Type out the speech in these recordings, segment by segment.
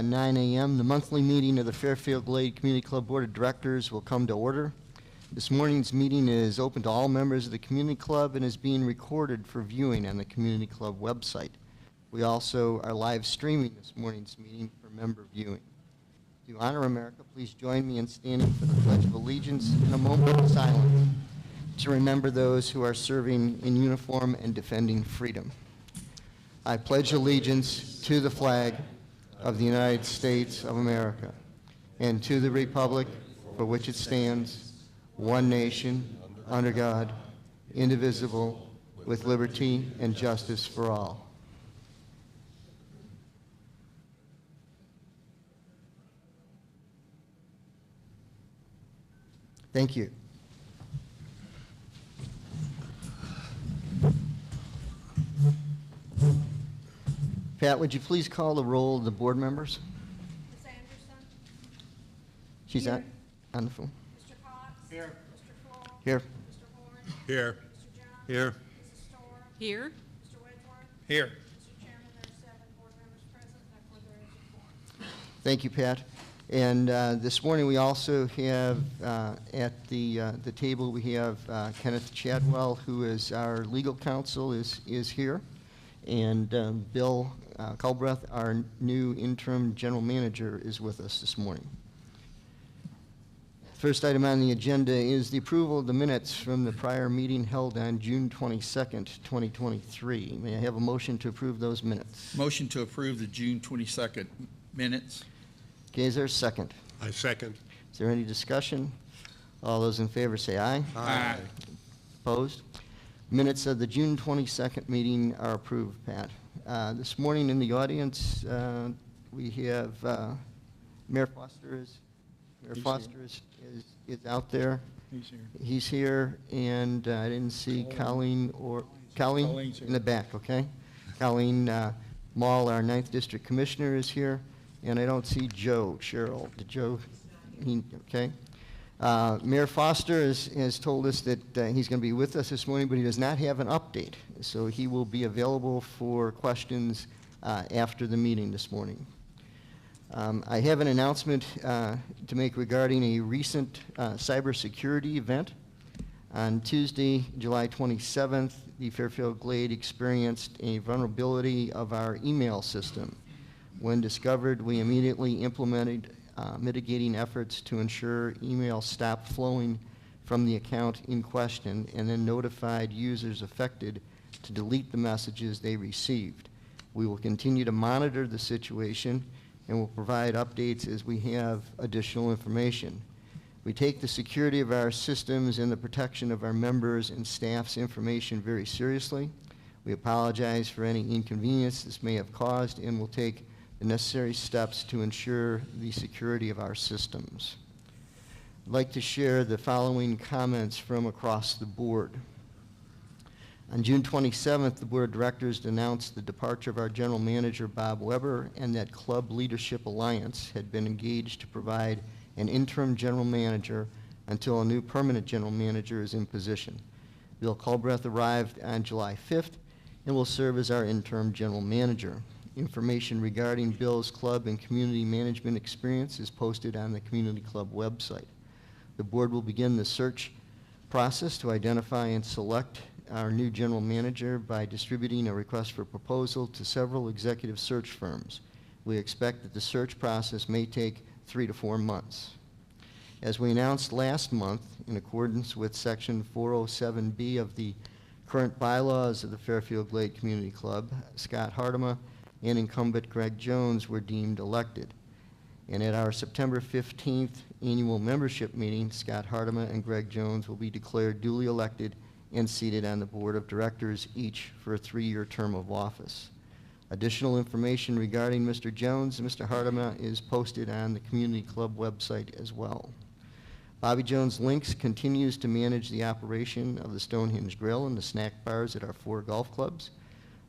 9 a.m. The monthly meeting of the Fairfield Glade Community Club Board of Directors will come to order. This morning's meeting is open to all members of the Community Club and is being recorded for viewing on the Community Club website. We also are live streaming this morning's meeting for member viewing. To honor America, please join me in standing for the Pledge of Allegiance in a moment of silence to remember those who are serving in uniform and defending freedom. I pledge allegiance to the flag of the United States of America and to the republic for which it stands, one nation, under God, indivisible, with liberty and justice for all. Thank you. Pat, would you please call the roll of the board members? Ms. Anderson? She's Here. on the phone. Mr. Cox? Here. Mr. Flohl? Here. Mr. Horn? Here. Mr. Jones? Here. Mrs. Storr? Here. Mr. Wedgeworth? Here. Mr. Chairman, there are 7 board members present, therefore there is a quorum. Thank you, Pat. And this morning we also have at the table we have Kenneth Chadwell, who is our legal counsel, is here, and Bill Culbreth, our new interim general manager, is with us this morning. First item on the agenda is the approval of the minutes from the prior meeting held on June 22nd, 2023. May I have a motion to approve those minutes? Motion to approve the June 22nd minutes. Okay, is there a second? I second. Is there any discussion? All those in favor say aye. Aye. Opposed? Minutes of the June 22nd meeting are approved, Pat. This morning in the audience, we have Mayor Foster is out there. He's here. He's here, and I didn't see Colleen Colleen's here. in the back, okay? Colleen Mall, our 9th District Commissioner, is here, and I don't see Joe Sherrill. Did Joe? Okay. Mayor Foster has told us that he's going to be with us this morning, but he does not have an update. So he will be available for questions after the meeting this morning. I have an announcement to make regarding a recent cybersecurity event. On Tuesday, July 27th, the Fairfield Glade experienced a vulnerability of our email system. When discovered, we immediately implemented mitigating efforts to ensure email stopped flowing from the account in question, and then notified users affected to delete the messages they received. We will continue to monitor the situation and will provide updates as we have additional information. We take the security of our systems and the protection of our members' and staff's information very seriously. We apologize for any inconvenience this may have caused and will take the necessary steps to ensure the security of our systems. I'd like to share the following comments from across the board. On June 27th, the Board of Directors announced the departure of our General Manager, Bob Weber, and that Club Leadership Alliance had been engaged to provide an interim General Manager until a new permanent General Manager is in position. Bill Culbreth arrived on July 5th and will serve as our interim General Manager. Information regarding Bill's club and community management experience is posted on the Community Club website. The board will begin the search process to identify and select our new general manager by distributing a request for proposal to several executive search firms. We expect that the search process may take 3 to 4 months. As we announced last month, in accordance with Section 407B of the current bylaws of the Fairfield Glade Community Club, Scott Hartema and incumbent Greg Jones were deemed elected. And at our September 15th annual membership meeting, Scott Hartema and Greg Jones will be declared duly elected and seated on the board of directors, each for a 3-year term of office. Additional information regarding Mr. Jones and Mr. Hartema is posted on the Community Club website as well. Bobby Jones Links continues to manage the operation of the Stonehenge Grill and the snack bars at our 4 golf clubs.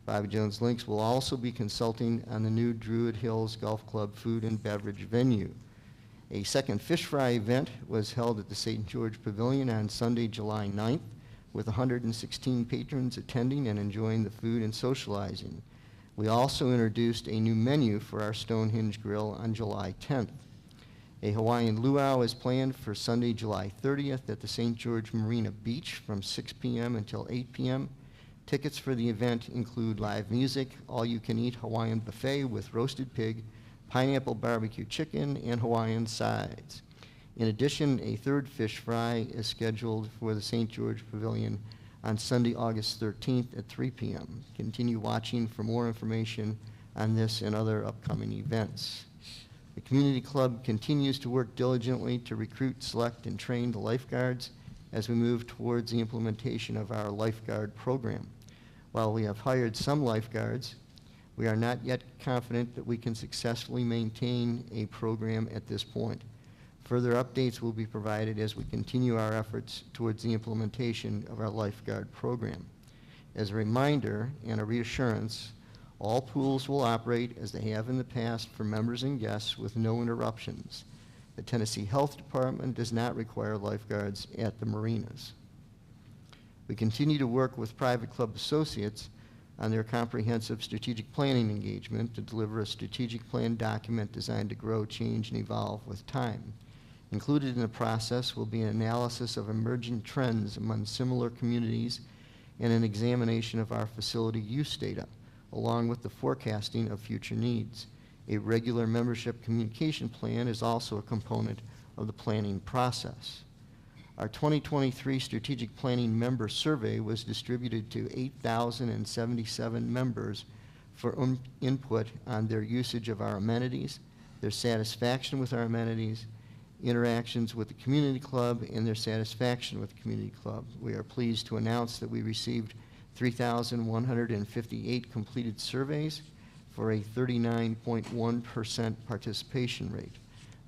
Bobby Jones Links will also be consulting on the new Druid Hills Golf Club food and beverage venue. A second fish fry event was held at the St. George Pavilion on Sunday, July 9th, with 116 patrons attending and enjoying the food and socializing. We also introduced a new menu for our Stonehenge Grill on July 10th. A Hawaiian luau is planned for Sunday, July 30th at the St. George Marina Beach from 6 p.m. until 8 p.m. Tickets for the event include live music, all-you-can-eat Hawaiian buffet with roasted pig, pineapple barbecue chicken, and Hawaiian sides. In addition, a third fish fry is scheduled for the St. George Pavilion on Sunday, August 13th at 3 p.m. Continue watching for more information on this and other upcoming events. The Community Club continues to work diligently to recruit, select, and train the lifeguards as we move towards the implementation of our lifeguard program. While we have hired some lifeguards, we are not yet confident that we can successfully maintain a program at this point. Further updates will be provided as we continue our efforts towards the implementation of our lifeguard program. As a reminder and a reassurance, all pools will operate as they have in the past for members and guests with no interruptions. The Tennessee Health Department does not require lifeguards at the marinas. We continue to work with private club associates on their comprehensive strategic planning engagement to deliver a strategic plan document designed to grow, change, and evolve with time. Included in the process will be an analysis of emerging trends among similar communities and an examination of our facility use data, along with the forecasting of future needs. A regular membership communication plan is also a component of the planning process. Our 2023 Strategic Planning Member Survey was distributed to 8,077 members for input on their usage of our amenities, their satisfaction with our amenities, interactions with the community club, and their satisfaction with the community club. We are pleased to announce that we received 3,158 completed surveys for a 39.1% participation rate.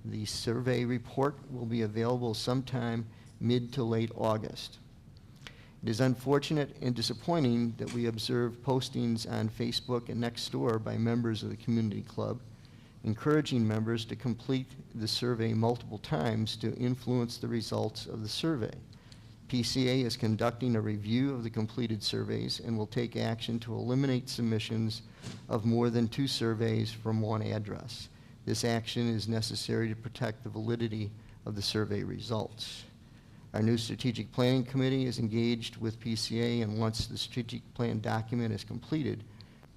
The survey report will be available sometime mid to late August. It is unfortunate and disappointing that we observe postings on Facebook and Nextdoor by members of the community club encouraging members to complete the survey multiple times to influence the results of the survey. PCA is conducting a review of the completed surveys and will take action to eliminate submissions of more than 2 surveys from one address. This action is necessary to protect the validity of the survey results. Our new Strategic Planning Committee is engaged with PCA, and once the strategic plan document is completed,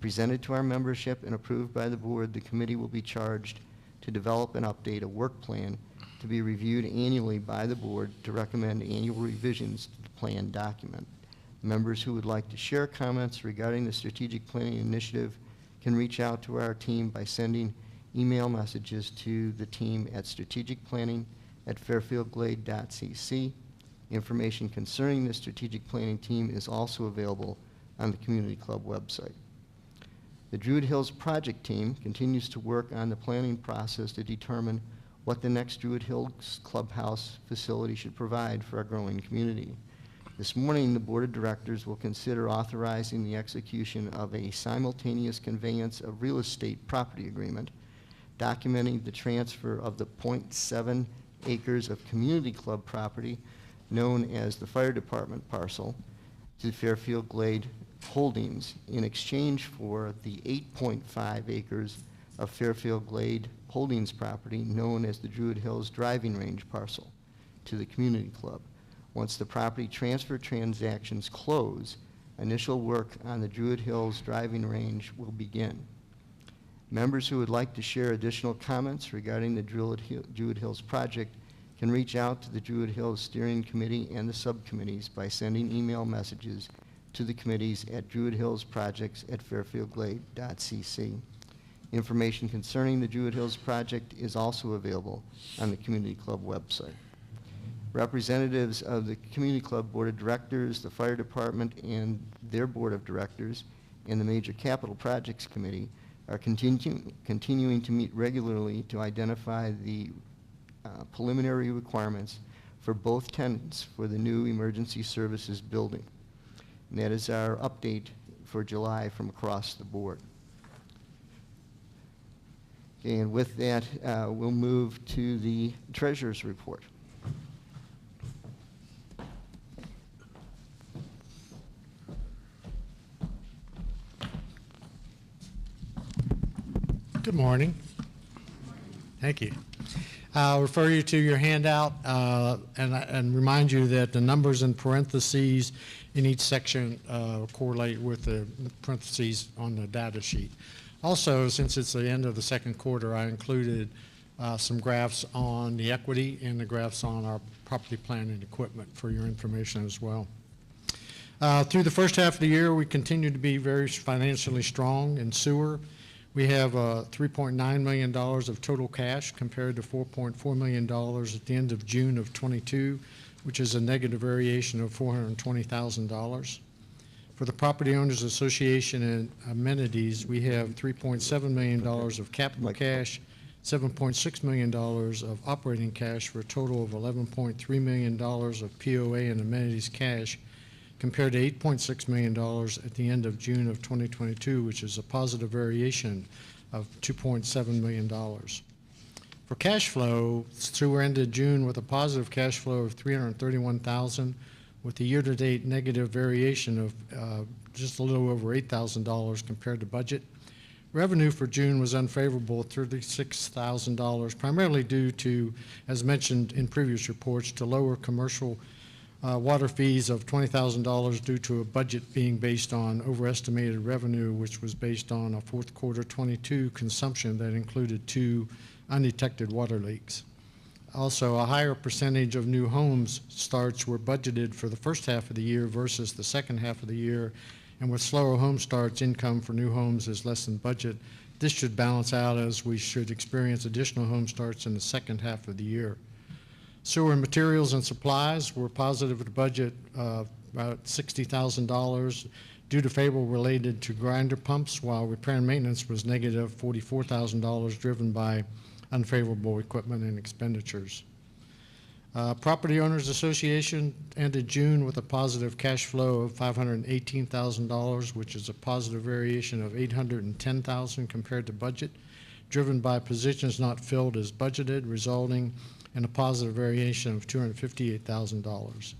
presented to our membership and approved by the board, the committee will be charged to develop and update a work plan to be reviewed annually by the board to recommend annual revisions to the plan document. Members who would like to share comments regarding the strategic planning initiative can reach out to our team by sending email messages to the team at strategicplanning@fairfieldglade.cc. Information concerning the strategic planning team is also available on the Community Club website. The Druid Hills project team continues to work on the planning process to determine what the next Druid Hills Clubhouse facility should provide for our growing community. This morning, the Board of Directors will consider authorizing the execution of a simultaneous conveyance of real estate property agreement, documenting the transfer of the 0.7 acres of community club property known as the Fire Department parcel to Fairfield Glade Holdings in exchange for the 8.5 acres of Fairfield Glade Holdings property known as the Druid Hills Driving Range parcel to the Community Club. Once the property transfer transactions close, initial work on the Druid Hills Driving Range will begin. Members who would like to share additional comments regarding the Druid Hills project can reach out to the Druid Hills Steering Committee and the subcommittees by sending email messages to the committees at druidhillsprojects@fairfieldglade.cc. Information concerning the Druid Hills project is also available on the Community Club website. Representatives of the Community Club Board of Directors, the Fire Department and their Board of Directors, and the Major Capital Projects Committee are continuing to meet regularly to identify the preliminary requirements for both tenants for the new emergency services building. And that is our update for July from across the board. Okay, and with that, we'll move to the Treasurer's Report. Good morning. Thank you. I'll refer you to your handout and remind you that the numbers in parentheses in each section correlate with the parentheses on the data sheet. Also, since it's the end of the second quarter, I included some graphs on the equity and the graphs on our property, plant, and equipment for your information as well. Through the first half of the year, we continue to be very financially strong in sewer. We have $3.9 million of total cash compared to $4.4 million at the end of June of 22, which is a negative variation of $420,000. For the Property Owners Association and amenities, we have $3.7 million of capital cash, $7.6 million of operating cash for a total of $11.3 million of POA and amenities cash, compared to $8.6 million at the end of June of 2022, which is a positive variation of $2.7 million. For cash flow, sewer ended June with a positive cash flow of $331,000, with a year-to-date negative variation of just a little over $8,000 compared to budget. Revenue for June was unfavorable at $36,000, primarily due to, as mentioned in previous reports, to lower commercial water fees of $20,000 due to a budget being based on overestimated revenue, which was based on a fourth quarter 22 consumption that included 2 undetected water leaks. Also, a higher percentage of new homes starts were budgeted for the first half of the year versus the second half of the year, and with slower home starts, income for new homes is less than budget. This should balance out as we should experience additional home starts in the second half of the year. Sewer materials and supplies were positive at the budget of about $60,000 due to favorable related to grinder pumps, while repair and maintenance was negative $44,000 driven by unfavorable equipment and expenditures. Property Owners Association ended June with a positive cash flow of $518,000, which is a positive variation of $810,000 compared to budget, driven by positions not filled as budgeted, resulting in a positive variation of $258,000.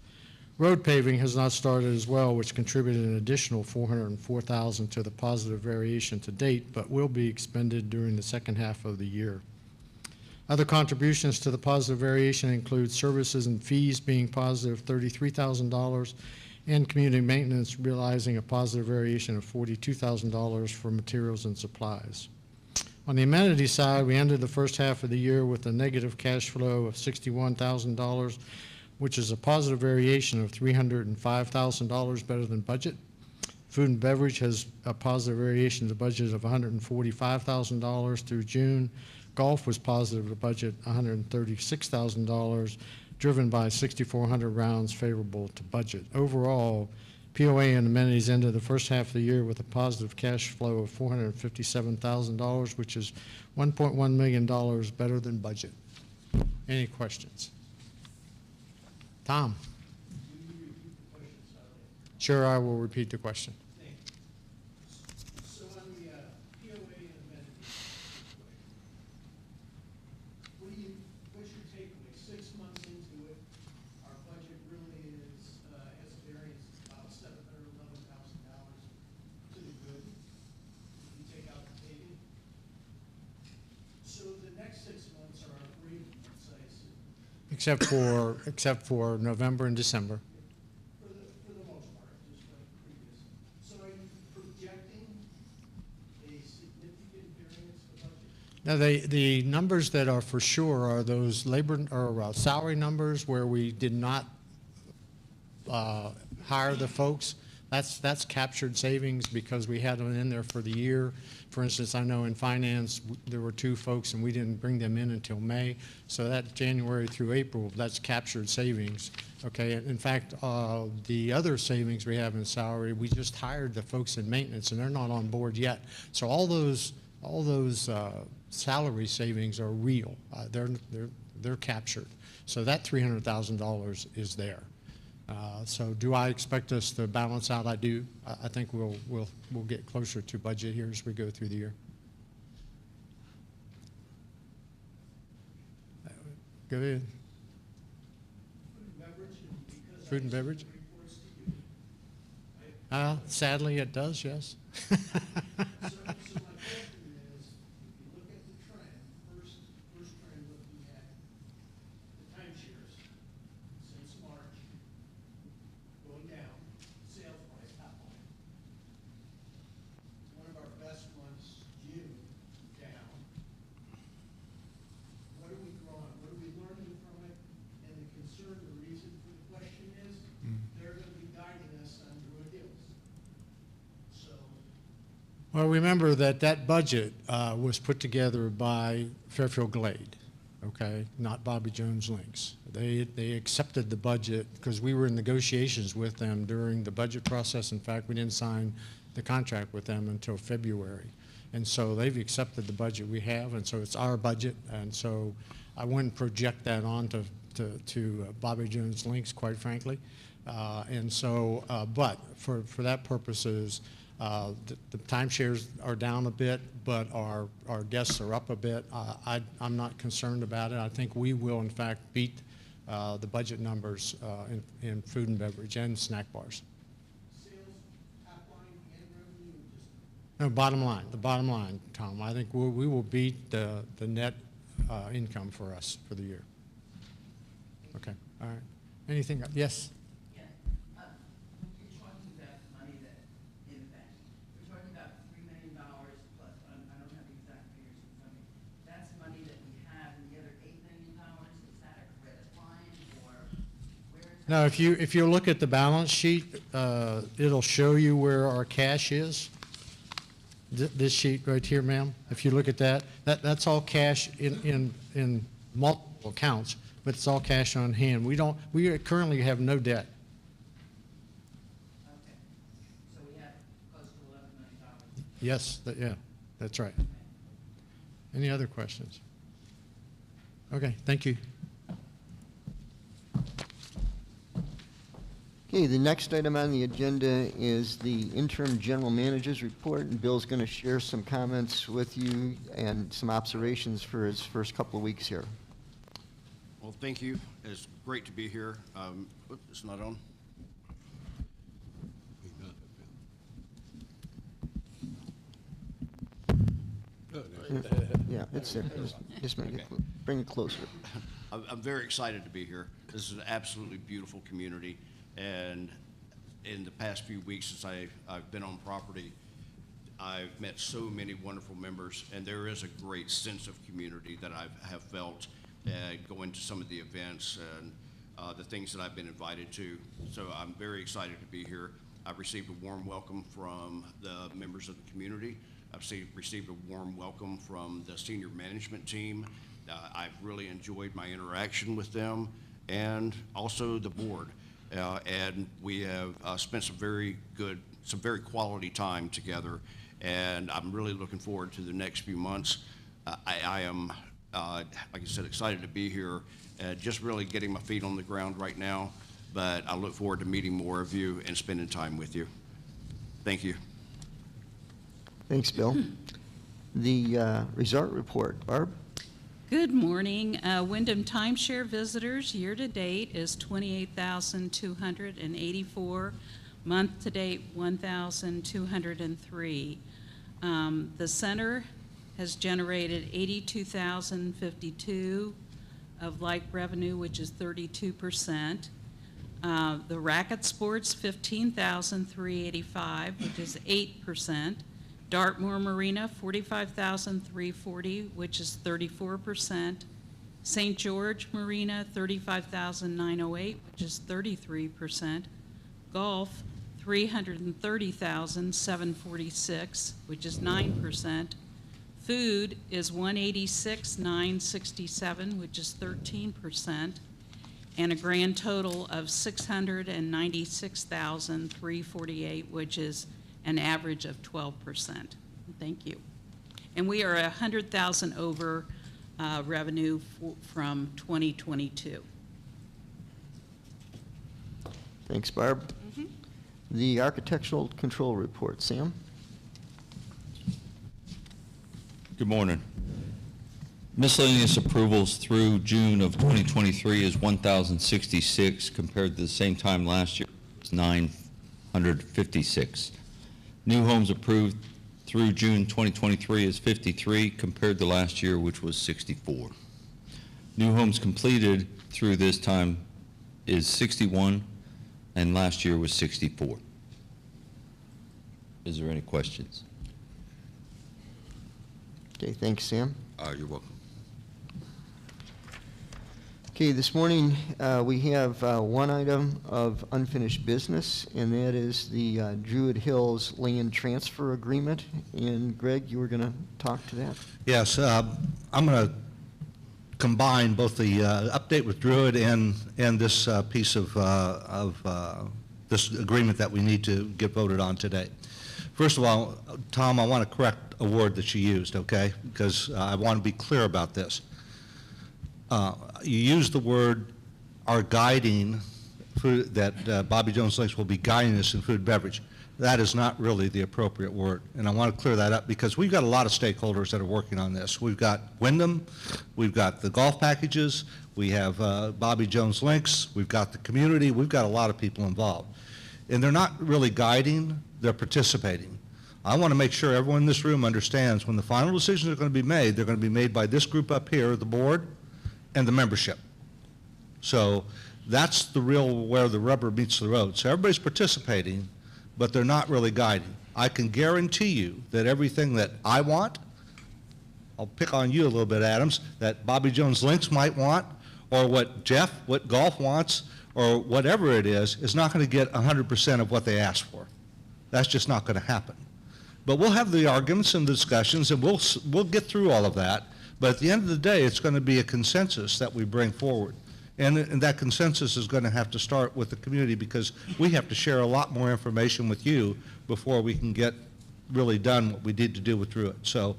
Road paving has not started as well, which contributed an additional $404,000 to the positive variation to date, but will be expended during the second half of the year. Other contributions to the positive variation include services and fees being positive $33,000 and community maintenance realizing a positive variation of $42,000 for materials and supplies. On the amenities side, we ended the first half of the year with a negative cash flow of $61,000, which is a positive variation of $305,000 better than budget. Food and beverage has a positive variation to budget of $145,000 through June. Golf was positive to budget $136,000, driven by 6,400 rounds favorable to budget. Overall, POA and amenities ended the first half of the year with a positive cash flow of $457,000, which is $1.1 million better than budget. Any questions? Tom? Sure, I will repeat the question. So on the POA and amenities, what's your takeaway? 6 months into it, our budget really is, has a variance of about $711,000 to the good, if you take out the paving. So the next 6 months are our breathing months, I assume, Except for November and December. for the most part, just like previous. So are you projecting a significant variance to budget? Now, the numbers that are for sure are those labor or salary numbers where we did not hire the folks. That's captured savings because we had them in there for the year. For instance, I know in finance, there were 2 folks and we didn't bring them in until May. So that January through April, that's captured savings. Okay, in fact, the other savings we have in salary, we just hired the folks in maintenance and they're not on board yet. So all those salary savings are real. They're captured. So that $300,000 is there. So do I expect us to balance out? I do. I think we'll get closer to budget here as we go through the year. Go ahead. Food and beverage, and because Food and beverage? reports to you. Sadly, it does, yes. So my question is, if you look Well, remember that that budget was put together by Fairfield Glade, okay, not Bobby Jones Links. They accepted the budget because we were in negotiations with them during the budget process. In fact, we didn't sign the contract with them until February. And so they've accepted the budget we have, and so it's our budget. And so I wouldn't project that on to Bobby Jones Links, quite frankly. But for that purposes, the timeshares are down a bit, but our guests are up a bit. I'm not concerned about it. I think we will, in fact, beat the budget numbers in food and beverage and snack bars. Sales, top line, and revenue, or just No, the bottom line, Tom. I think we will beat the net income for us for the year. Okay, all right. Anything, yes? Yeah, when you're talking about money that in the bank, we're talking about $3 million plus, I don't have the exact figures in front of me. That's money that we have, and the other $8 million, is that a credit line, or where is that? No, if you look at the balance sheet, it'll show you where our cash is. This sheet right here, ma'am, if you look at that's all cash in multiple accounts, but it's all cash on hand. We currently have no debt. Okay, so we have close to $11 million. Yes, yeah, that's right. Any other questions? Okay, thank you. Okay, the next item on the agenda is the interim general manager's report, and Bill's going to share some comments with you and some observations for his first couple of weeks here. Well, thank you. It's great to be here. It's not on. Yeah, it's there. Just bring it closer. I'm very excited to be here. This is an absolutely beautiful community, and in the past few weeks since I've been on property, I've met so many wonderful members, and there is a great sense of community that I have felt going to some of the events and the things that I've been invited to. So I'm very excited to be here. I've received a warm welcome from the members of the community. I've received a warm welcome from the senior management team. I've really enjoyed my interaction with them and also the board. And we have spent some very quality time together. And I'm really looking forward to the next few months. I am, like I said, excited to be here, just really getting my feet on the ground right now. But I look forward to meeting more of you and spending time with you. Thank you. Thanks, Bill. The resort report. Barb? Good morning. Wyndham timeshare visitors year-to-date is 28,284. Month-to-date, 1,203. The center has generated 82,052 of like revenue, which is 32%. The racket sports, 15,385, which is 8%. Dartmoor Marina, 45,340, which is 34%. St. George Marina, 35,908, which is 33%. Golf, 330,746, which is 9%. Food is 186,967, which is 13%. And a grand total of 696,348, which is an average of 12%. Thank you. And we are 100,000 over revenue from 2022. Thanks, Barb. The architectural control report. Sam? Good morning. Miscellaneous approvals through June of 2023 is 1,066 compared to the same time last year, it's 956. New homes approved through June 2023 is 53 compared to last year, which was 64. New homes completed through this time is 61, and last year was 64. Is there any questions? Okay, thanks, Sam. You're welcome. Okay, this morning, we have one item of unfinished business, and that is the Druid Hills Land Transfer Agreement. And Greg, you were going to talk to that? Yes, I'm going to combine both the update with Druid and this piece of this agreement that we need to get voted on today. First of all, Tom, I want to correct a word that you used, okay? Because I want to be clear about this. You used the word "are guiding" food, that Bobby Jones Links will be guiding us in food and beverage. That is not really the appropriate word, and I want to clear that up because we've got a lot of stakeholders that are working on this. We've got Wyndham, we've got the golf packages, we have Bobby Jones Links, we've got the community, we've got a lot of people involved. And they're not really guiding, they're participating. I want to make sure everyone in this room understands when the final decisions are going to be made, they're going to be made by this group up here, the board, and the membership. So that's the real where the rubber meets the road. So everybody's participating, but they're not really guiding. I can guarantee you that everything that I want, I'll pick on you a little bit, Adams, that Bobby Jones Links might want, or what golf wants, or whatever it is not going to get 100% of what they asked for. That's just not going to happen. But we'll have the arguments and the discussions, and we'll get through all of that. But at the end of the day, it's going to be a consensus that we bring forward. And that consensus is going to have to start with the community because we have to share a lot more information with you before we can get really done what we need to do with Druid. So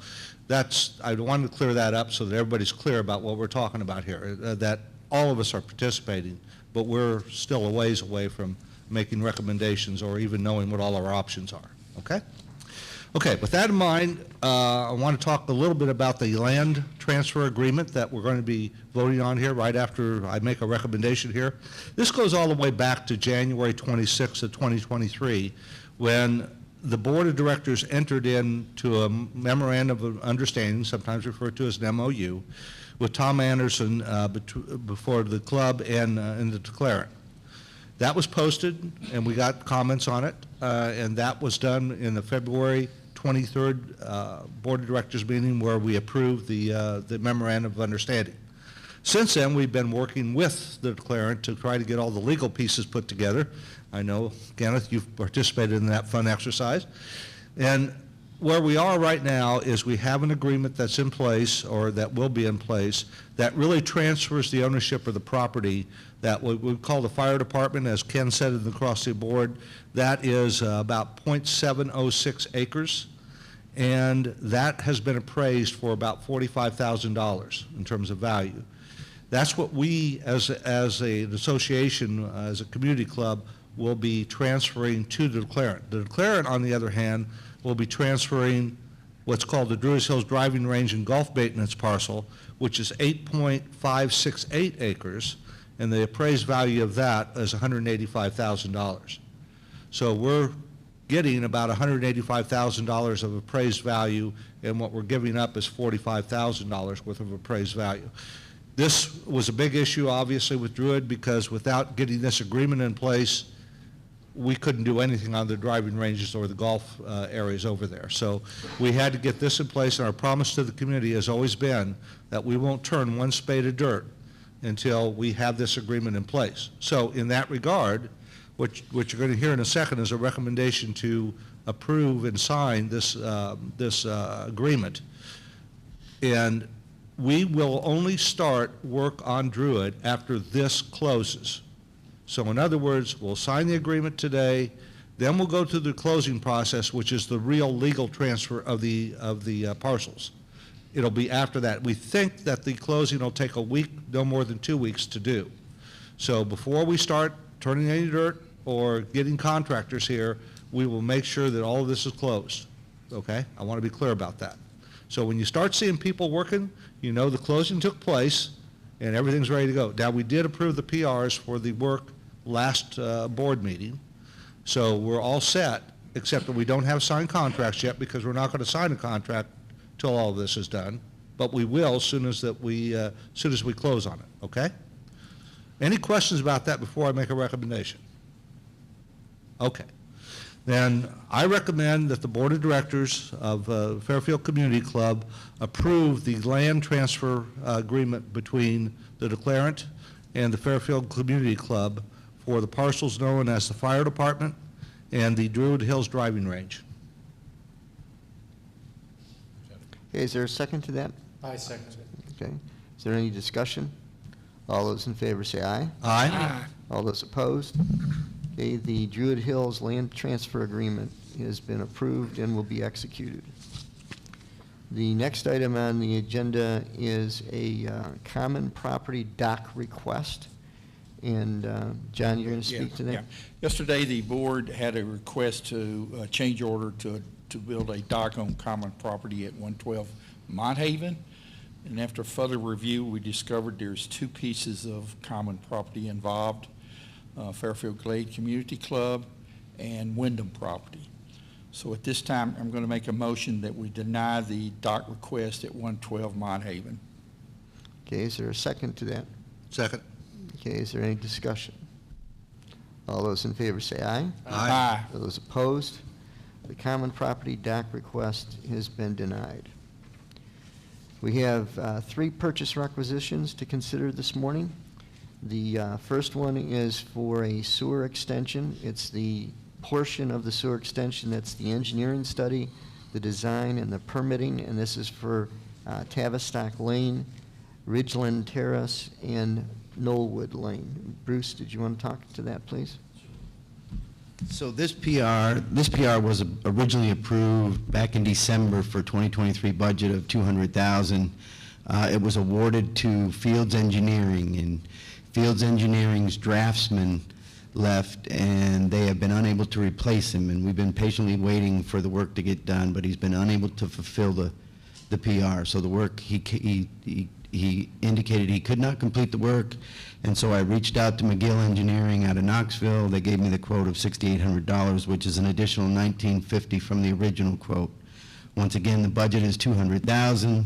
I wanted to clear that up so that everybody's clear about what we're talking about here, that all of us are participating, but we're still a ways away from making recommendations or even knowing what all our options are, okay? Okay, with that in mind, I want to talk a little bit about the land transfer agreement that we're going to be voting on here right after I make a recommendation here. This goes all the way back to January 26th of 2023 when the board of directors entered into a memorandum of understanding, sometimes referred to as an MOU, with Tom Anderson before the club and the declarant. That was posted, and we got comments on it, and that was done in the February 23rd Board of Directors meeting where we approved the memorandum of understanding. Since then, we've been working with the declarant to try to get all the legal pieces put together. I know, Kenneth, you've participated in that fun exercise. And where we are right now is we have an agreement that's in place, or that will be in place, that really transfers the ownership of the property that we call the fire department, as Ken said across the board. That is about 0.706 acres, and that has been appraised for about $45,000 in terms of value. That's what we, as an association, as a community club, will be transferring to the declarant. The declarant, on the other hand, will be transferring what's called the Druid Hills Driving Range and Golf Maintenance Parcel, which is 8.568 acres, and the appraised value of that is $185,000. So we're getting about $185,000 of appraised value, and what we're giving up is $45,000 worth of appraised value. This was a big issue, obviously, with Druid, because without getting this agreement in place, we couldn't do anything on the driving ranges or the golf areas over there. So we had to get this in place, and our promise to the community has always been that we won't turn one spade of dirt until we have this agreement in place. So in that regard, what you're going to hear in a second is a recommendation to approve and sign this agreement. And we will only start work on Druid after this closes. So in other words, we'll sign the agreement today, then we'll go through the closing process, which is the real legal transfer of the parcels. It'll be after that. We think that the closing will take a week, no more than 2 weeks to do. So before we start turning any dirt or getting contractors here, we will make sure that all of this is closed, okay? I want to be clear about that. So when you start seeing people working, you know the closing took place and everything's ready to go. Now, we did approve the PRs for the work last board meeting, so we're all set, except that we don't have signed contracts yet because we're not going to sign a contract till all of this is done, but we will as soon as we close on it, okay? Any questions about that before I make a recommendation? Okay. then I recommend that the Board of Directors of Fairfield Community Club approve the land transfer agreement between the declarant and the Fairfield Community Club for the parcels known as the Fire Department and the Druid Hills Driving Range. Okay, is there a second to that? I second it. Okay. Is there any discussion? All those in favor say aye. Aye. All those opposed? Okay, the Druid Hills Land Transfer Agreement has been approved and will be executed. The next item on the agenda is a common property dock request. And John, you're going to speak to that? Yeah. Yesterday, the board had a request to change order to build a dock on common property at 112 Mont Haven. And after further review, we discovered there's two pieces of common property involved, Fairfield Glade Community Club and Wyndham property. So at this time, I'm going to make a motion that we deny the dock request at 112 Mont Haven. Okay, is there a second to that? Second. Okay, is there any discussion? All those in favor say aye. Aye. Those opposed? The common property dock request has been denied. We have three purchase requisitions to consider this morning. The first one is for a sewer extension. It's the portion of the sewer extension that's the engineering study, the design, and the permitting, and this is for Tavistock Lane, Ridgeland Terrace, and Knollwood Lane. Bruce, did you want to talk to that, please? So this PR was originally approved back in December for 2023 budget of $200,000. It was awarded to Fields Engineering, and Fields Engineering's draftsman left, and they have been unable to replace him, and we've been patiently waiting for the work to get done, but he's been unable to fulfill the PR. So the work, he indicated he could not complete the work, and so I reached out to McGill Engineering out of Knoxville. They gave me the quote of $6,800, which is an additional $1,950 from the original quote. Once again, the budget is $200,000.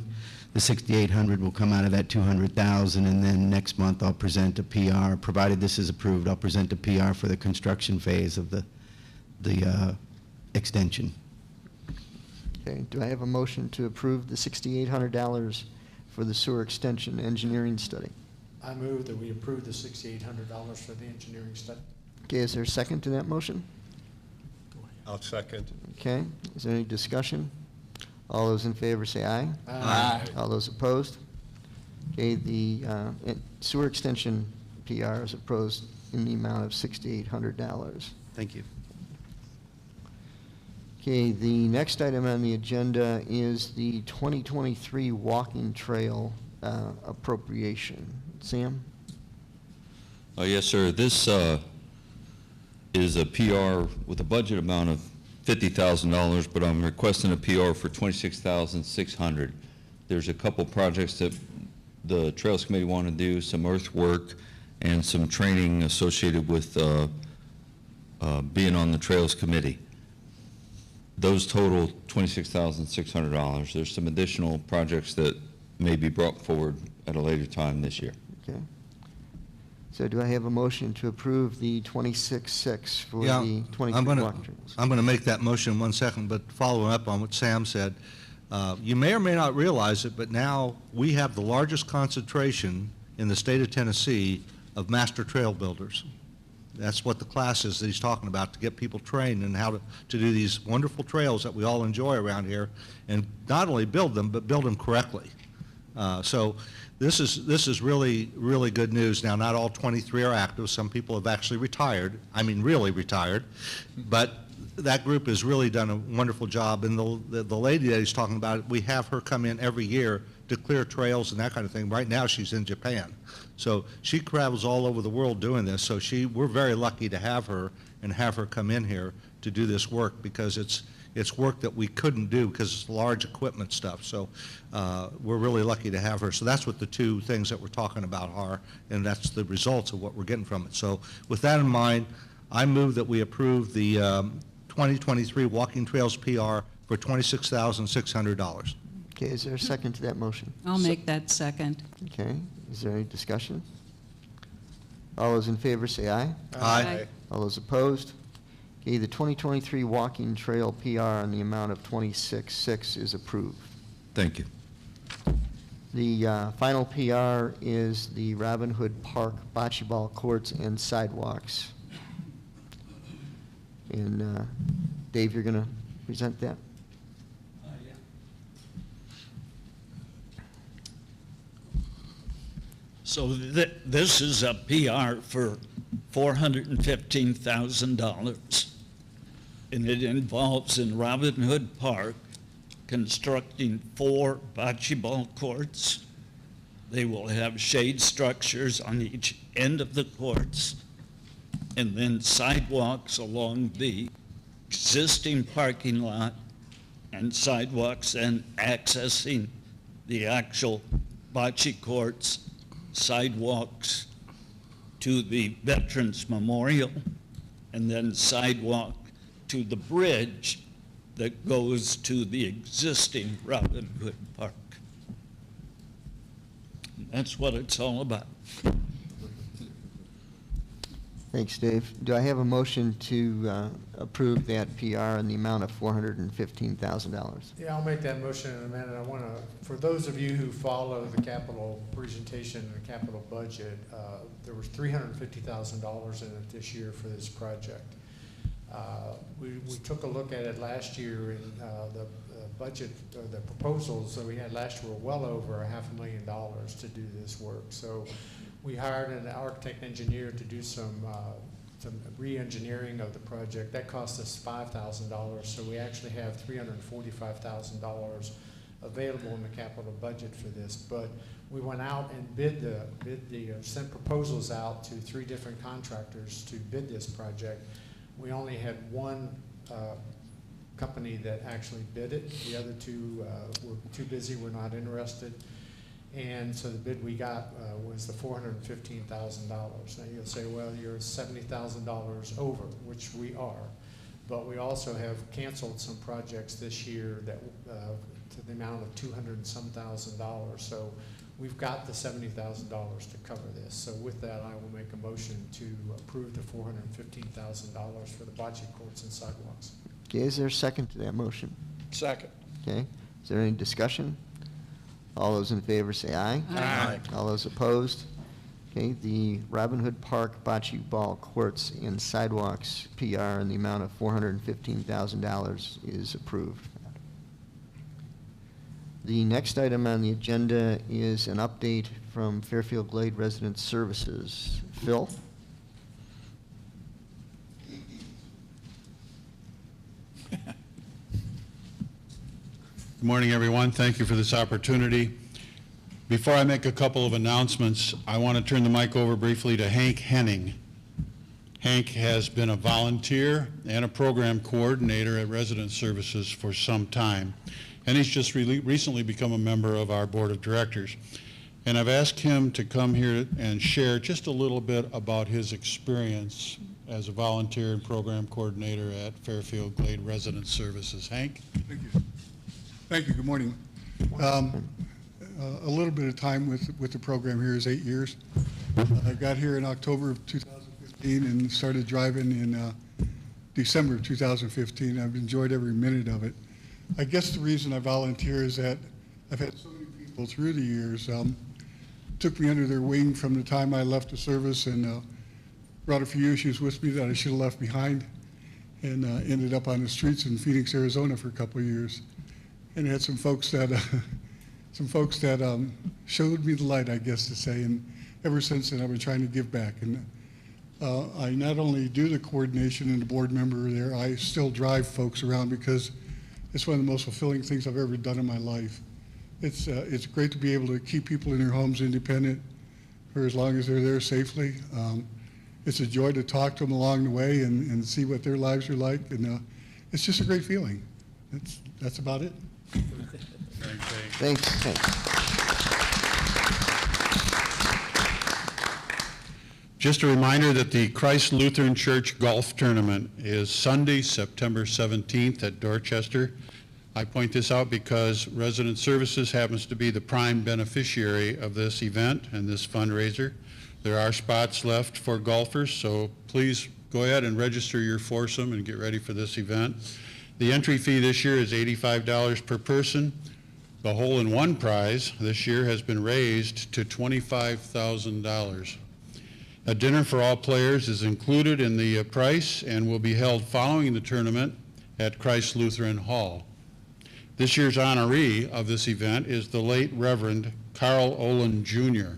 The $6,800 will come out of that $200,000, and then next month I'll present a PR. Provided this is approved, I'll present a PR for the construction phase of the extension. Okay, do I have a motion to approve the $6,800 for the sewer extension engineering study? I move that we approve the $6,800 for the engineering study. Okay, is there a second to that motion? I'll second. Okay, is there any discussion? All those in favor say aye. Aye. All those opposed? Okay, the sewer extension PR is approved in the amount of $6,800. Thank you. Okay, the next item on the agenda is the 2023 walking trail appropriation. Sam? Yes, sir. This is a PR with a budget amount of $50,000, but I'm requesting a PR for $26,600. There's a couple projects that the Trails Committee want to do, some earthwork and some training associated with being on the Trails Committee. Those total $26,600. There's some additional projects that may be brought forward at a later time this year. Okay. So do I have a motion to approve the 26.6 for Yeah, the 23 I'm gonna- walk trails? I'm going to make that motion in 1 second, but following up on what Sam said, you may or may not realize it, but now we have the largest concentration in the state of Tennessee of master trail builders. That's what the class is that he's talking about, to get people trained in how to do these wonderful trails that we all enjoy around here, and not only build them, but build them correctly. So this is really, really good news. Now, not all 23 are active. Some people have actually retired. I mean, really retired. But that group has really done a wonderful job. And the lady that he's talking about, we have her come in every year to clear trails and that kind of thing. Right now, she's in Japan. So she travels all over the world doing this. So we're very lucky to have her and have her come in here to do this work, because it's work that we couldn't do because it's large equipment stuff. So we're really lucky to have her. So that's what the two things that we're talking about are, and that's the results of what we're getting from it. So with that in mind, I move that we approve the 2023 Walking Trails PR for $26,600. Okay, is there a second to that motion? I'll make that second. Okay, is there any discussion? All those in favor say aye. Aye. All those opposed? Okay, the 2023 walking trail PR in the amount of 26.6 is approved. Thank you. The final PR is the Robin Hood Park bocce ball courts and sidewalks. And Dave, you're going to present that? So this is a PR for $415,000. And it involves in Robin Hood Park constructing 4 bocce ball courts. They will have shade structures on each end of the courts, and then sidewalks along the existing parking lot, and sidewalks and accessing the actual bocce courts, sidewalks to the Veterans Memorial, and then sidewalk to the bridge that goes to the existing Robin Hood Park. And that's what it's all about. Thanks, Dave. Do I have a motion to approve that PR in the amount of $415,000? Yeah, I'll make that motion in a minute. I want to, for those of you who follow the capital presentation and the capital budget, there was $350,000 in it this year for this project. We took a look at it last year, and the budget, the proposals that we had last year were well over $500,000 to do this work. So we hired an architect engineer to do some re-engineering of the project. That cost us $5,000, so we actually have $345,000 available in the capital budget for this. But we went out and sent proposals out to 3 different contractors to bid this project. We only had one company that actually bid it. The other 2 were too busy, were not interested. And so the bid we got was the $415,000. Now you'll say, well, you're $70,000 over, which we are. But we also have canceled some projects this year that to the amount of $200 and some thousand. So we've got the $70,000 to cover this. So with that, I will make a motion to approve the $415,000 for the bocce courts and sidewalks. Okay, is there a second to that motion? Second. Okay, is there any discussion? All those in favor say aye. Aye. All those opposed? Okay, the Robin Hood Park bocce ball courts and sidewalks PR in the amount of $415,000 is approved. The next item on the agenda is an update from Fairfield Glade Resident Services. Phil? Good morning, everyone. Thank you for this opportunity. Before I make a couple of announcements, I want to turn the mic over briefly to Hank Henning. Hank has been a volunteer and a program coordinator at Resident Services for some time, and he's just recently become a member of our board of directors. And I've asked him to come here and share just a little bit about his experience as a volunteer and program coordinator at Fairfield Glade Resident Services. Hank? Thank you. Thank you. Good morning. A little bit of time with the program here is 8 years. I got here in October of 2015 and started driving in December of 2015. I've enjoyed every minute of it. I guess the reason I volunteer is that I've had so many people through the years took me under their wing from the time I left the service and brought a few issues with me that I should have left behind, and ended up on the streets in Phoenix, Arizona for a couple of years. And had some folks that showed me the light, I guess to say, and ever since then I've been trying to give back. And I not only do the coordination and the board member there, I still drive folks around because it's one of the most fulfilling things I've ever done in my life. It's great to be able to keep people in their homes independent for as long as they're there safely. It's a joy to talk to them along the way and see what their lives are like, and it's just a great feeling. That's about it. Thanks. Just a reminder that the Christ Lutheran Church Golf Tournament is Sunday, September 17th at Dorchester. I point this out because Resident Services happens to be the prime beneficiary of this event and this fundraiser. There are spots left for golfers, so please go ahead and register your foursome and get ready for this event. The entry fee this year is $85 per person. The hole-in-one prize this year has been raised to $25,000. A dinner for all players is included in the price and will be held following the tournament at Christ Lutheran Hall. This year's honoree of this event is the late Reverend Carl Olin Jr.,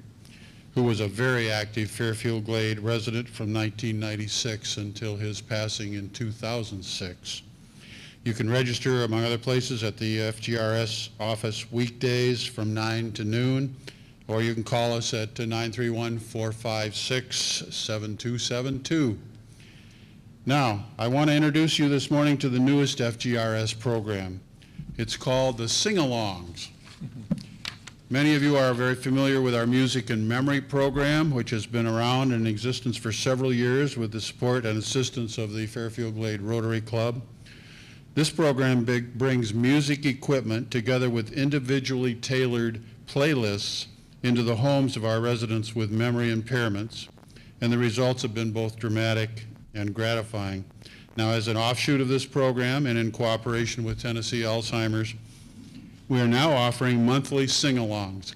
who was a very active Fairfield Glade resident from 1996 until his passing in 2006. You can register, among other places, at the FGRS office weekdays from 9 to noon, or you can call us at 931-456-7272. Now, I want to introduce you this morning to the newest FGRS program. It's called the Sing-Alongs. Many of you are very familiar with our Music and Memory program, which has been around in existence for several years with the support and assistance of the Fairfield Glade Rotary Club. This program brings music equipment together with individually tailored playlists into the homes of our residents with memory impairments, and the results have been both dramatic and gratifying. Now, as an offshoot of this program and in cooperation with Tennessee Alzheimer's, we are now offering monthly sing-alongs.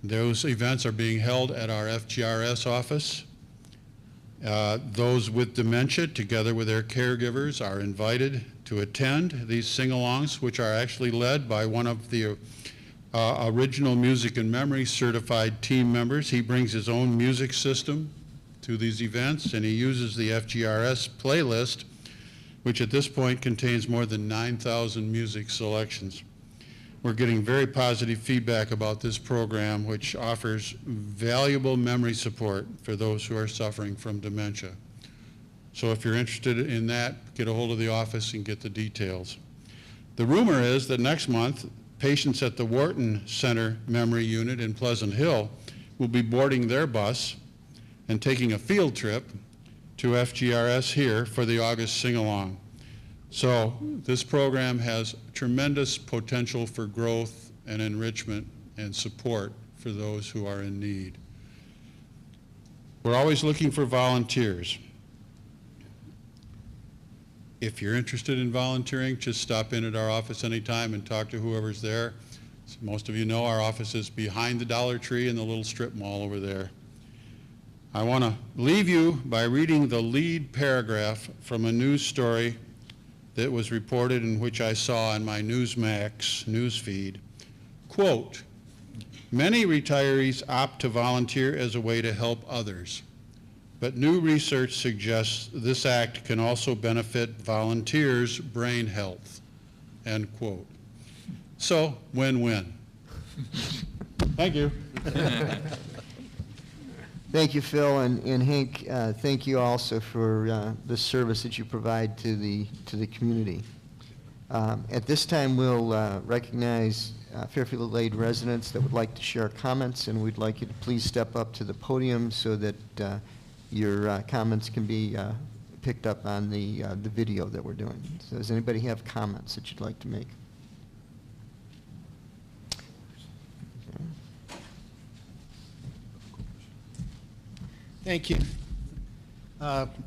Those events are being held at our FGRS office. Those with dementia, together with their caregivers, are invited to attend these sing-alongs, which are actually led by one of the original Music and Memory certified team members. He brings his own music system to these events, and he uses the FGRS playlist, which at this point contains more than 9,000 music selections. We're getting very positive feedback about this program, which offers valuable memory support for those who are suffering from dementia. So if you're interested in that, get a hold of the office and get the details. The rumor is that next month, patients at the Wharton Center Memory Unit in Pleasant Hill will be boarding their bus and taking a field trip to FGRS here for the August sing-along. So this program has tremendous potential for growth and enrichment and support for those who are in need. We're always looking for volunteers. If you're interested in volunteering, just stop in at our office anytime and talk to whoever's there. As most of you know, our office is behind the Dollar Tree in the little strip mall over there. I want to leave you by reading the lead paragraph from a news story that was reported and which I saw on my Newsmax news feed. Quote, "Many retirees opt to volunteer as a way to help others, but new research suggests this act can also benefit volunteers' brain health." End quote. So, win-win. Thank you. Thank you, Phil, and Hank, thank you also for the service that you provide to the community. At this time, we'll recognize Fairfield Glade residents that would like to share comments, and we'd like you to please step up to the podium so that your comments can be picked up on the video that we're doing. So does anybody have comments that you'd like to make? Thank you.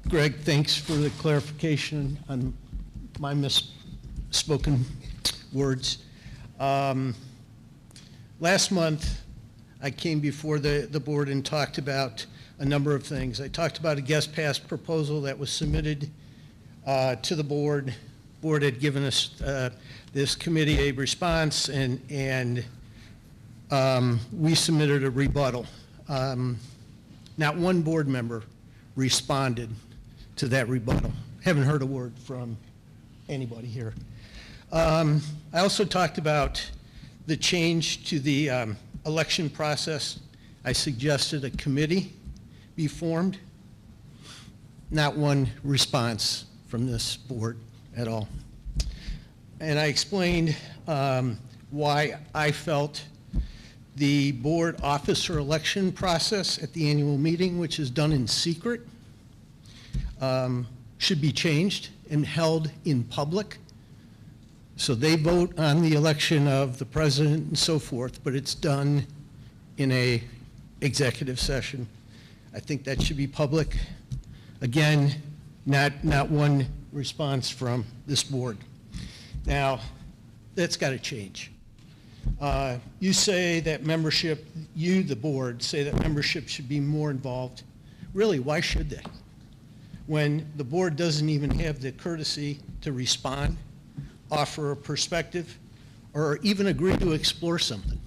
Greg, thanks for the clarification on my misspoken words. Last month, I came before the board and talked about a number of things. I talked about a guest pass proposal that was submitted to the board. Board had given us, this committee, a response, and we submitted a rebuttal. Not one board member responded to that rebuttal. Haven't heard a word from anybody here. I also talked about the change to the election process. I suggested a committee be formed. Not one response from this board at all. And I explained why I felt the board officer election process at the annual meeting, which is done in secret, should be changed and held in public. So they vote on the election of the president and so forth, but it's done in a executive session. I think that should be public. Again, not one response from this board. Now, that's got to change. You say that membership, you, the board, say that membership should be more involved. Really, why should they? When the board doesn't even have the courtesy to respond, offer a perspective, or even agree to explore something.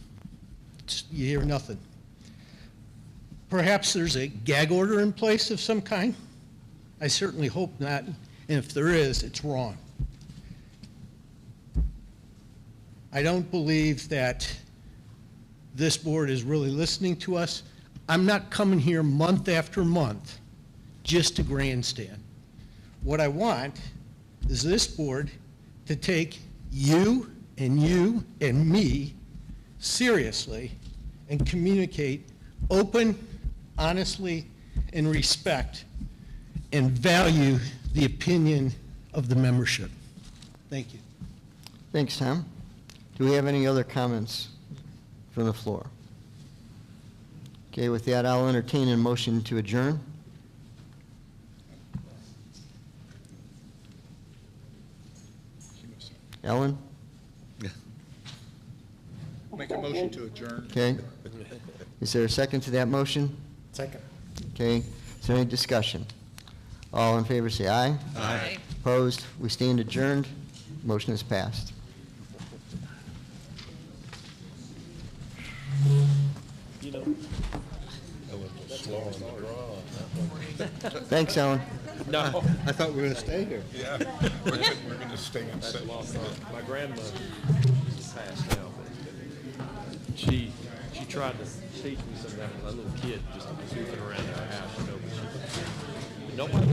You hear nothing. Perhaps there's a gag order in place of some kind? I certainly hope not, and if there is, it's wrong. I don't believe that this board is really listening to us. I'm not coming here month after month just to grandstand. What I want is this board to take you and me seriously and communicate open, honestly, and respect and value the opinion of the membership. Thank you. Thanks, Tom. Do we have any other comments from the floor? Okay, with that, I'll entertain a motion to adjourn. Ellen? Make a motion to adjourn. Okay. Is there a second to that motion? Second. Okay. Is there any discussion? All in favor say aye. Aye. Opposed? We stand adjourned. Motion is passed. Thanks, Ellen. No. I thought we were going to stay here. Yeah, we're going to stay and sit. My grandmother passed now, but she tried to teach me some of that when I was a little kid, just goofing around in her house, you know. But nobody